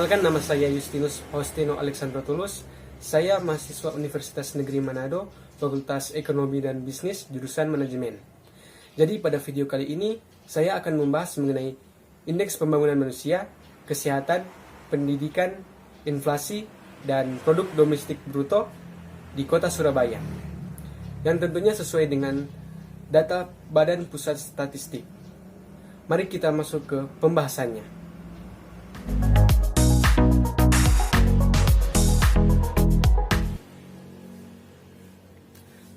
Perkenalkan, nama saya Justinus Faustino Alexandro Tulus. Saya mahasiswa Universitas Negeri Manado, Fakultas Ekonomi dan Bisnis, jurusan Manajemen. Jadi pada video kali ini, saya akan membahas mengenai indeks pembangunan manusia, kesehatan, pendidikan, inflasi, dan produk domestik bruto di kota Surabaya. Yang tentunya sesuai dengan data Badan Pusat Statistik. Mari kita masuk ke pembahasannya.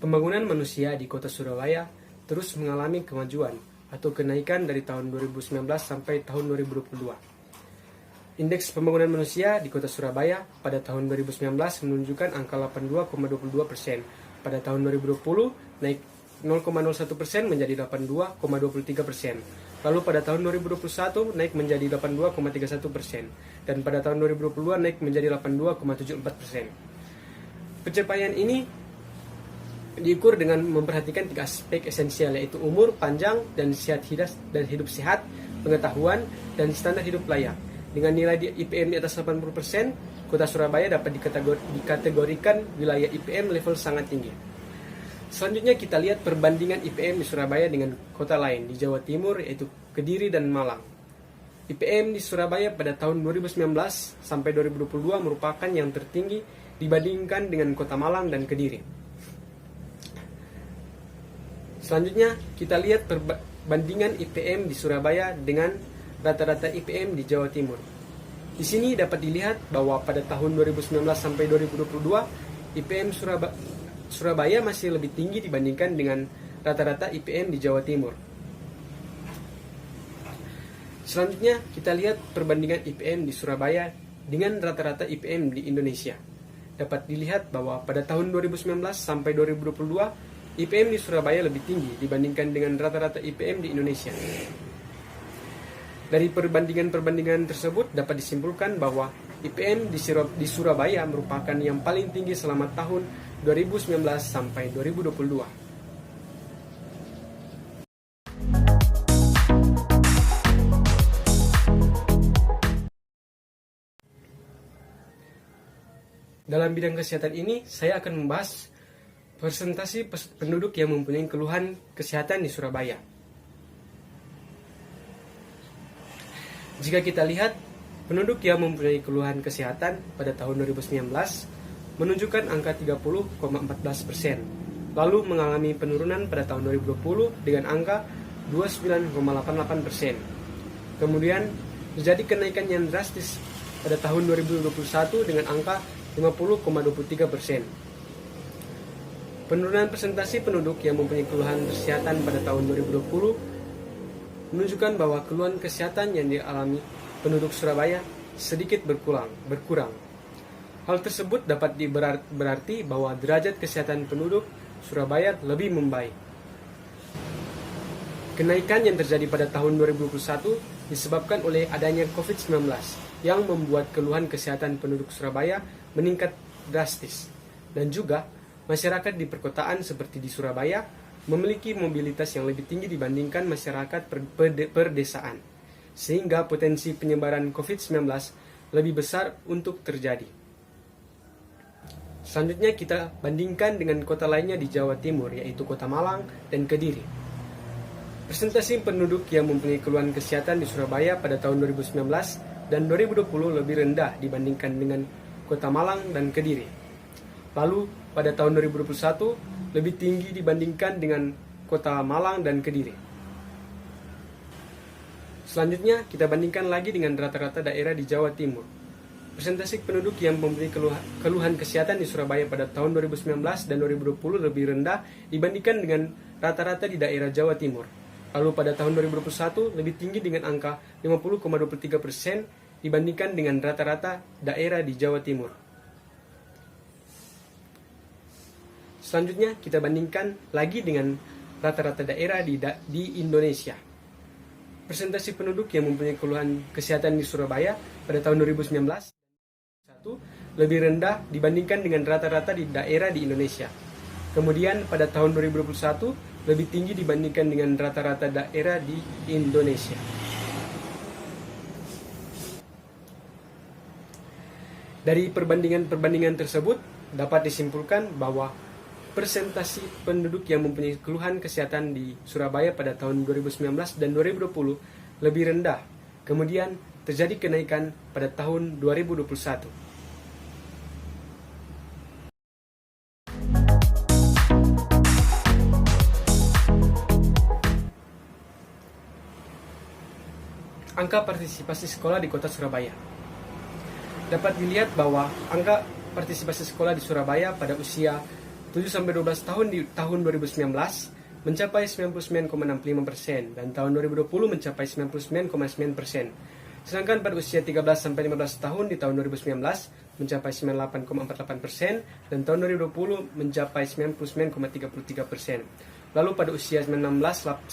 Pembangunan manusia di kota Surabaya terus mengalami kemajuan atau kenaikan dari tahun 2019 sampai tahun 2022. Indeks pembangunan manusia di kota Surabaya pada tahun 2019 menunjukkan angka 82,22%. Pada tahun 2020 naik 0,01% menjadi 82,23%. Lalu pada tahun 2021 naik menjadi 82,31%. Dan pada tahun 2022 naik menjadi 82,74%. Pencapaian ini diukur dengan memperhatikan 3 aspek esensial, yaitu umur panjang dan hidup sehat, pengetahuan, dan standar hidup layak. Dengan nilai IPM di atas 80%, kota Surabaya dapat dikategorikan wilayah IPM level sangat tinggi. Selanjutnya kita lihat perbandingan IPM di Surabaya dengan kota lain di Jawa Timur, yaitu Kediri dan Malang. IPM di Surabaya pada tahun 2019 sampai 2022 merupakan yang tertinggi dibandingkan dengan kota Malang dan Kediri. Selanjutnya kita lihat perbandingan IPM di Surabaya dengan rata-rata IPM di Jawa Timur. Di sini dapat dilihat bahwa pada tahun 2019 sampai 2022 IPM Surabaya masih lebih tinggi dibandingkan dengan rata-rata IPM di Jawa Timur. Selanjutnya kita lihat perbandingan IPM di Surabaya dengan rata-rata IPM di Indonesia. Dapat dilihat bahwa pada tahun 2019 sampai 2022 IPM di Surabaya lebih tinggi dibandingkan dengan rata-rata IPM di Indonesia. Dari perbandingan-perbandingan tersebut dapat disimpulkan bahwa IPM di Surabaya merupakan yang paling tinggi selama tahun 2019 sampai 2022. Dalam bidang kesehatan ini, saya akan membahas persentase penduduk yang mempunyai keluhan kesehatan di Surabaya. Jika kita lihat, penduduk yang mempunyai keluhan kesehatan pada tahun 2019 menunjukkan angka 30,14%, lalu mengalami penurunan pada tahun 2020 dengan angka 29,88%. Kemudian terjadi kenaikan yang drastis pada tahun 2021 dengan angka 50,23%. Penurunan persentase penduduk yang mempunyai keluhan kesehatan pada tahun 2020 menunjukkan bahwa keluhan kesehatan yang dialami penduduk Surabaya sedikit berkurang. Hal tersebut dapat berarti bahwa derajat kesehatan penduduk Surabaya lebih membaik. Kenaikan yang terjadi pada tahun 2021 disebabkan oleh adanya COVID-19 yang membuat keluhan kesehatan penduduk Surabaya meningkat drastis, dan juga masyarakat di perkotaan seperti di Surabaya memiliki mobilitas yang lebih tinggi dibandingkan masyarakat perdesaan, sehingga potensi penyebaran COVID-19 lebih besar untuk terjadi. Selanjutnya kita bandingkan dengan kota lainnya di Jawa Timur, yaitu kota Malang dan Kediri. Persentase penduduk yang mempunyai keluhan kesehatan di Surabaya pada tahun 2019 dan 2020 lebih rendah dibandingkan dengan kota Malang dan Kediri. Lalu pada tahun 2021 lebih tinggi dibandingkan dengan kota Malang dan Kediri. Selanjutnya kita bandingkan lagi dengan rata-rata daerah di Jawa Timur. Persentase penduduk yang mempunyai keluhan kesehatan di Surabaya pada tahun 2019 dan 2020 lebih rendah dibandingkan dengan rata-rata di daerah Jawa Timur. Lalu pada tahun 2021 lebih tinggi dengan angka 50,23% dibandingkan dengan rata-rata daerah di Jawa Timur. Selanjutnya kita bandingkan lagi dengan rata-rata daerah di Indonesia. Persentase penduduk yang mempunyai keluhan kesehatan di Surabaya pada tahun 2019 lebih rendah dibandingkan dengan rata-rata di daerah di Indonesia. Kemudian pada tahun 2021 lebih tinggi dibandingkan dengan rata-rata daerah di Indonesia. Dari perbandingan tersebut dapat disimpulkan bahwa persentase penduduk yang mempunyai keluhan kesehatan di Surabaya pada tahun 2019 dan 2020 lebih rendah. Kemudian terjadi kenaikan pada tahun 2021. Angka partisipasi sekolah di kota Surabaya. Dapat dilihat bahwa angka partisipasi sekolah di Surabaya pada usia 7-12 tahun di tahun 2019 mencapai 99,65% dan tahun 2020 mencapai 99,9%. Sedangkan pada usia 13-15 tahun di tahun 2019 mencapai 98,48% dan tahun 2020 mencapai 99,33%. Lalu pada usia 19-18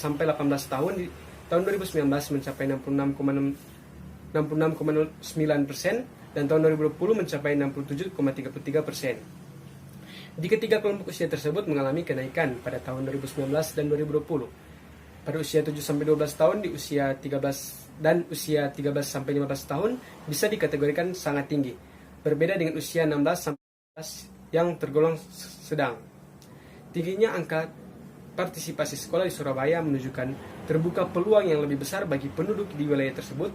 tahun di tahun 2019 mencapai 66,09% dan tahun 2020 mencapai 67,33%. Di ketiga kelompok usia tersebut mengalami kenaikan pada tahun 2019 dan 2020. Pada usia 7-12 tahun di usia 13 dan usia 13-15 tahun bisa dikategorikan sangat tinggi, berbeda dengan usia 16-19 yang tergolong sedang. Tingginya angka partisipasi sekolah di Surabaya menunjukkan terbuka peluang yang lebih besar bagi penduduk di wilayah tersebut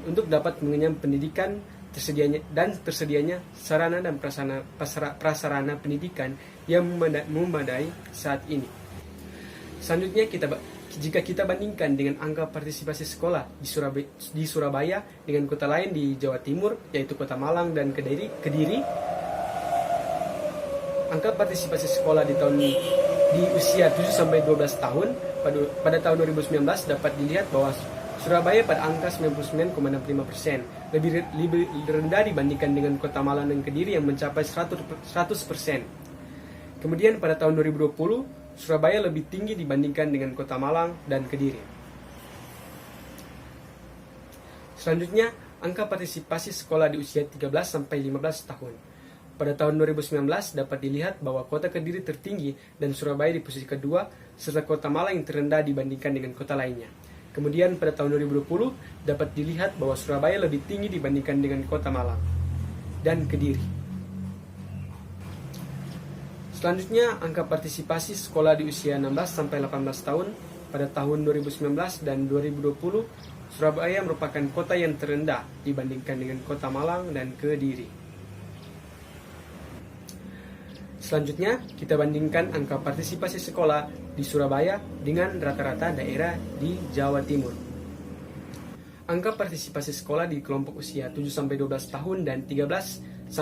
untuk dapat mengenyam pendidikan tersedianya sarana dan prasarana pendidikan yang memadai saat ini. Selanjutnya jika kita bandingkan dengan angka partisipasi sekolah di Surabaya dengan kota lain di Jawa Timur, yaitu Kota Malang dan Kediri, angka partisipasi sekolah di usia 7-12 tahun pada tahun 2019 dapat dilihat bahwa Surabaya pada angka 99,65%, lebih rendah dibandingkan dengan Kota Malang dan Kediri yang mencapai 100%. Kemudian pada tahun 2020, Surabaya lebih tinggi dibandingkan dengan Kota Malang dan Kediri. Selanjutnya, angka partisipasi sekolah di usia 13-15 tahun. Pada tahun 2019 dapat dilihat bahwa Kota Kediri tertinggi dan Surabaya di posisi kedua, serta Kota Malang yang terendah dibandingkan dengan kota lainnya. Kemudian pada tahun 2020 dapat dilihat bahwa Surabaya lebih tinggi dibandingkan dengan Kota Malang dan Kediri. Selanjutnya, angka partisipasi sekolah di usia 16-18 tahun pada tahun 2019 dan 2020, Surabaya merupakan kota yang terendah dibandingkan dengan Kota Malang dan Kediri. Selanjutnya, kita bandingkan angka partisipasi sekolah di Surabaya dengan rata-rata daerah di Jawa Timur. Angka partisipasi sekolah di kelompok usia 7-12 tahun dan 13-15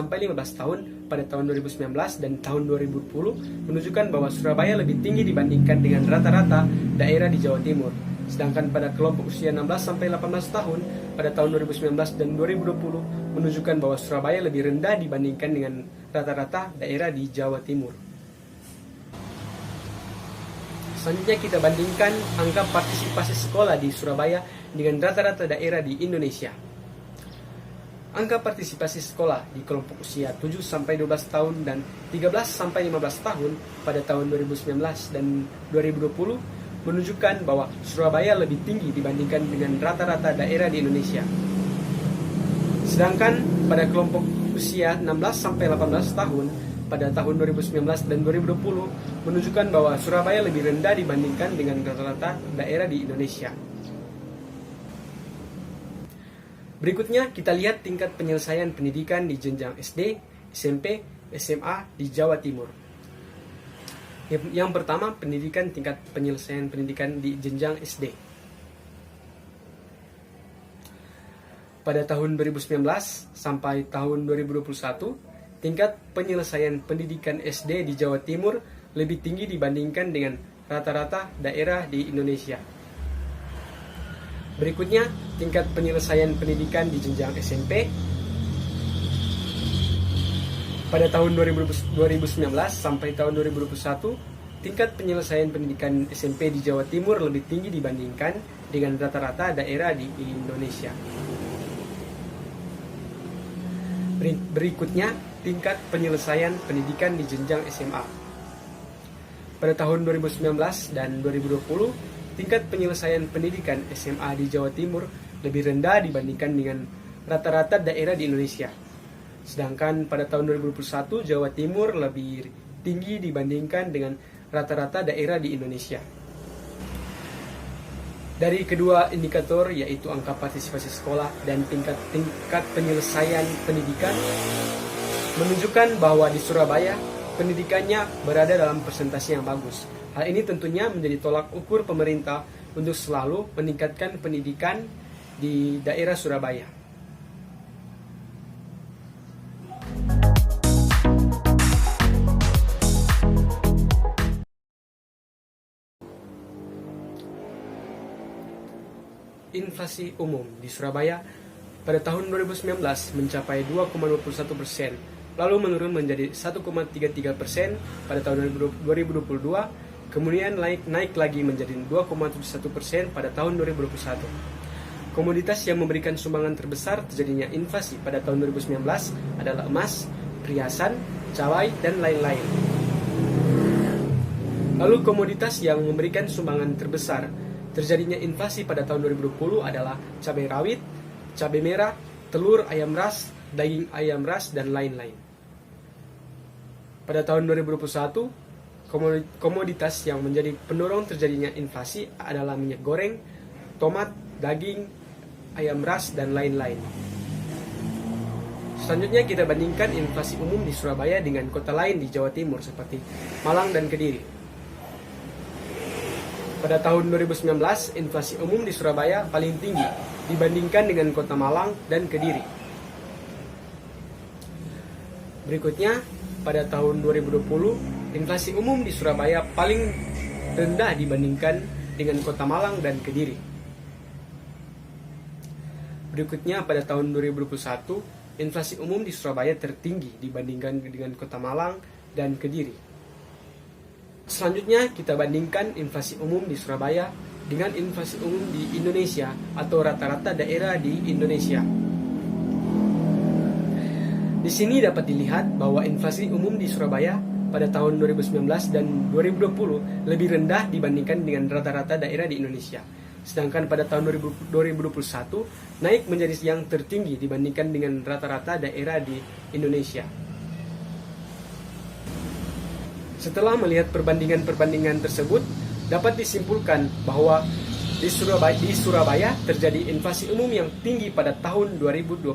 tahun pada tahun 2019 dan tahun 2020 menunjukkan bahwa Surabaya lebih tinggi dibandingkan dengan rata-rata daerah di Jawa Timur. Sedangkan pada kelompok usia 16-18 tahun pada tahun 2019 dan 2020 menunjukkan bahwa Surabaya lebih rendah dibandingkan dengan rata-rata daerah di Jawa Timur. Selanjutnya kita bandingkan angka partisipasi sekolah di Surabaya dengan rata-rata daerah di Indonesia. Angka partisipasi sekolah di kelompok usia 7-12 tahun dan 13-15 tahun pada tahun 2019 dan 2020 menunjukkan bahwa Surabaya lebih tinggi dibandingkan dengan rata-rata daerah di Indonesia. Sedangkan pada kelompok usia 16-18 tahun pada tahun 2019 dan 2020 menunjukkan bahwa Surabaya lebih rendah dibandingkan dengan rata-rata daerah di Indonesia. Berikutnya kita lihat tingkat penyelesaian pendidikan di jenjang SD, SMP, SMA di Jawa Timur. Yang pertama, tingkat penyelesaian pendidikan di jenjang SD. Pada tahun 2019 sampai tahun 2021, tingkat penyelesaian pendidikan SD di Jawa Timur lebih tinggi dibandingkan dengan rata-rata daerah di Indonesia. Berikutnya, tingkat penyelesaian pendidikan di jenjang SMP. Pada tahun 2019 sampai tahun 2021, tingkat penyelesaian pendidikan SMP di Jawa Timur lebih tinggi dibandingkan dengan rata-rata daerah di Indonesia. Berikutnya, tingkat penyelesaian pendidikan di jenjang SMA. Pada tahun 2019 dan 2020, tingkat penyelesaian pendidikan SMA di Jawa Timur lebih rendah dibandingkan dengan rata-rata daerah di Indonesia. Sedangkan pada tahun 2021 Jawa Timur lebih tinggi dibandingkan dengan rata-rata daerah di Indonesia. Dari kedua indikator yaitu angka partisipasi sekolah dan tingkat penyelesaian pendidikan menunjukkan bahwa di Surabaya pendidikannya berada dalam persentase yang bagus. Hal ini tentunya menjadi tolak ukur pemerintah untuk selalu meningkatkan pendidikan di daerah Surabaya. Inflasi umum di Surabaya pada tahun 2019 mencapai 2,21%, lalu menurun menjadi 1,33% pada tahun 2022, kemudian naik lagi menjadi 2,71% pada tahun 2021. Komoditas yang memberikan sumbangan terbesar terjadinya inflasi pada tahun 2019 adalah emas, perhiasan, cabai, dan lain-lain. Lalu komoditas yang memberikan sumbangan terbesar terjadinya inflasi pada tahun 2020 adalah cabai rawit, cabai merah, telur ayam ras, daging ayam ras, dan lain-lain. Pada tahun 2021, komoditas yang menjadi pendorong terjadinya inflasi adalah minyak goreng, tomat, daging, ayam ras, dan lain-lain. Selanjutnya kita bandingkan inflasi umum di Surabaya dengan kota lain di Jawa Timur seperti Malang dan Kediri. Pada tahun 2019, inflasi umum di Surabaya paling tinggi dibandingkan dengan kota Malang dan Kediri. Berikutnya, pada tahun 2020, inflasi umum di Surabaya paling rendah dibandingkan dengan kota Malang dan Kediri. Berikutnya, pada tahun 2021, inflasi umum di Surabaya tertinggi dibandingkan dengan kota Malang dan Kediri. Selanjutnya kita bandingkan inflasi umum di Surabaya dengan inflasi umum di Indonesia atau rata-rata daerah di Indonesia. Di sini dapat dilihat bahwa inflasi umum di Surabaya pada tahun 2019 dan 2020 lebih rendah dibandingkan dengan rata-rata daerah di Indonesia. Sedangkan pada tahun 2021 naik menjadi yang tertinggi dibandingkan dengan rata-rata daerah di Indonesia. Setelah melihat perbandingan-perbandingan tersebut, dapat disimpulkan bahwa di Surabaya terjadi inflasi umum yang tinggi pada tahun 2021.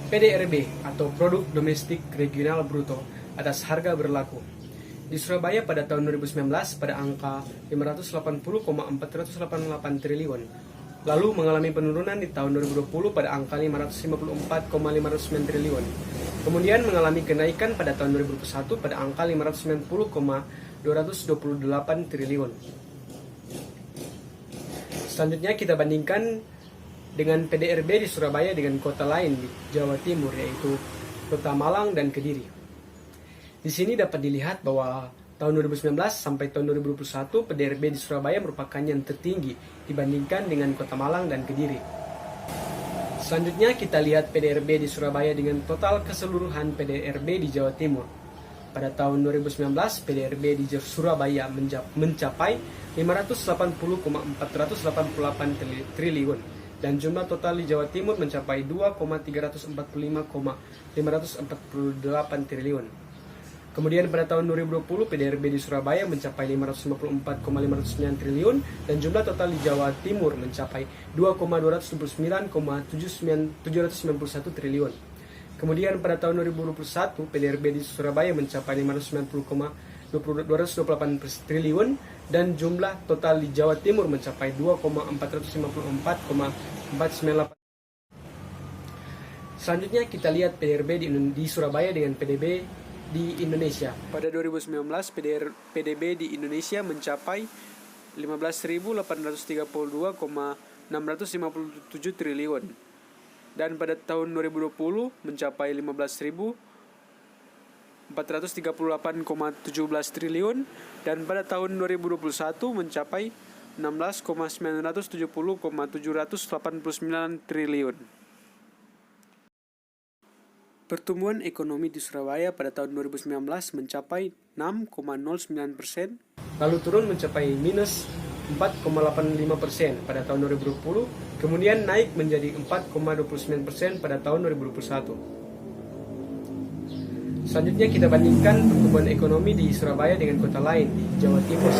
PDRB atau Produk Domestik Regional Bruto atas harga berlaku. Di Surabaya pada tahun 2019 pada angka 580,488 triliun, lalu mengalami penurunan di tahun 2020 pada angka 554,509 triliun. Kemudian mengalami kenaikan pada tahun 2021 pada angka 590,228 triliun. Selanjutnya kita bandingkan dengan PDRB di Surabaya dengan kota lain di Jawa Timur yaitu Kota Malang dan Kediri. Di sini dapat dilihat bahwa tahun 2019 sampai tahun 2021 PDRB di Surabaya merupakan yang tertinggi dibandingkan dengan Kota Malang dan Kediri. Selanjutnya kita lihat PDRB di Surabaya dengan total keseluruhan PDRB di Jawa Timur. Pada tahun 2019 PDRB di Surabaya mencapai 580,488 triliun dan jumlah total di Jawa Timur mencapai 2,345,548 triliun. Kemudian pada tahun 2020 PDRB di Surabaya mencapai 554,509 triliun dan jumlah total di Jawa Timur mencapai 2,229,791 triliun. Kemudian pada tahun 2021 PDRB di Surabaya mencapai 590,228 triliun dan jumlah total di Jawa Timur mencapai 2,454,498. Selanjutnya kita lihat PDRB di Surabaya dengan PDB di Indonesia. Pada 2019 PDB di Indonesia mencapai 15.832,657 triliun dan pada tahun 2020 mencapai 15.438,17 triliun dan pada tahun 2021 mencapai 16,970,789 triliun. Pertumbuhan ekonomi di Surabaya pada tahun 2019 mencapai 6,09%, lalu turun mencapai minus 4,85% pada tahun 2020, kemudian naik menjadi 4,29% pada tahun 2021. Selanjutnya kita bandingkan pertumbuhan ekonomi di Surabaya dengan kota lain di Jawa Timur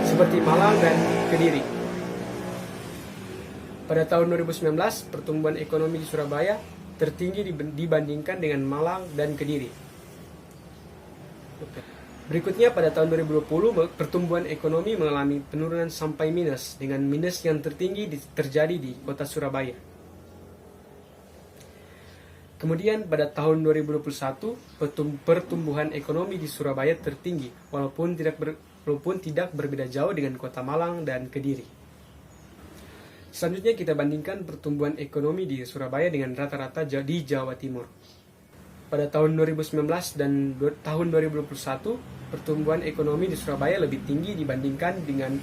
seperti Malang dan Kediri. Pada tahun 2019, pertumbuhan ekonomi di Surabaya tertinggi dibandingkan dengan Malang dan Kediri. Berikutnya pada tahun 2020, pertumbuhan ekonomi mengalami penurunan sampai minus, dengan minus yang tertinggi terjadi di kota Surabaya. Kemudian pada tahun 2021, pertumbuhan ekonomi di Surabaya tertinggi, walaupun tidak berbeda jauh dengan kota Malang dan Kediri. Selanjutnya kita bandingkan pertumbuhan ekonomi di Surabaya dengan rata-rata di Jawa Timur. Pada tahun 2019 dan tahun 2021, pertumbuhan ekonomi di Surabaya lebih tinggi dibandingkan dengan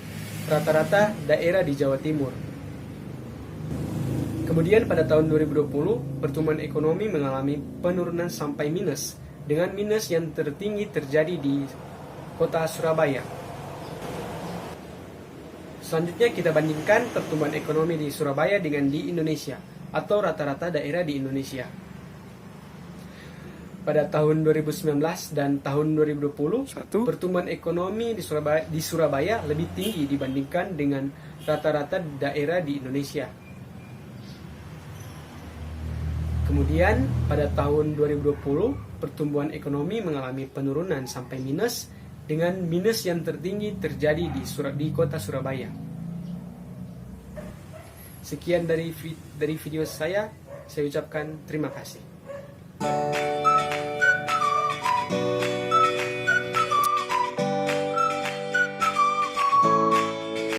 rata-rata daerah di Jawa Timur. Kemudian pada tahun 2020, pertumbuhan ekonomi mengalami penurunan sampai minus, dengan minus yang tertinggi terjadi di kota Surabaya. Selanjutnya kita bandingkan pertumbuhan ekonomi di Surabaya dengan di Indonesia atau rata-rata daerah di Indonesia. Pada tahun 2019 dan tahun 2020, pertumbuhan ekonomi di Surabaya lebih tinggi dibandingkan dengan rata-rata daerah di Indonesia. Kemudian pada tahun 2020, pertumbuhan ekonomi mengalami penurunan sampai minus, dengan minus yang tertinggi terjadi di kota Surabaya. Sekian dari video saya ucapkan terima kasih.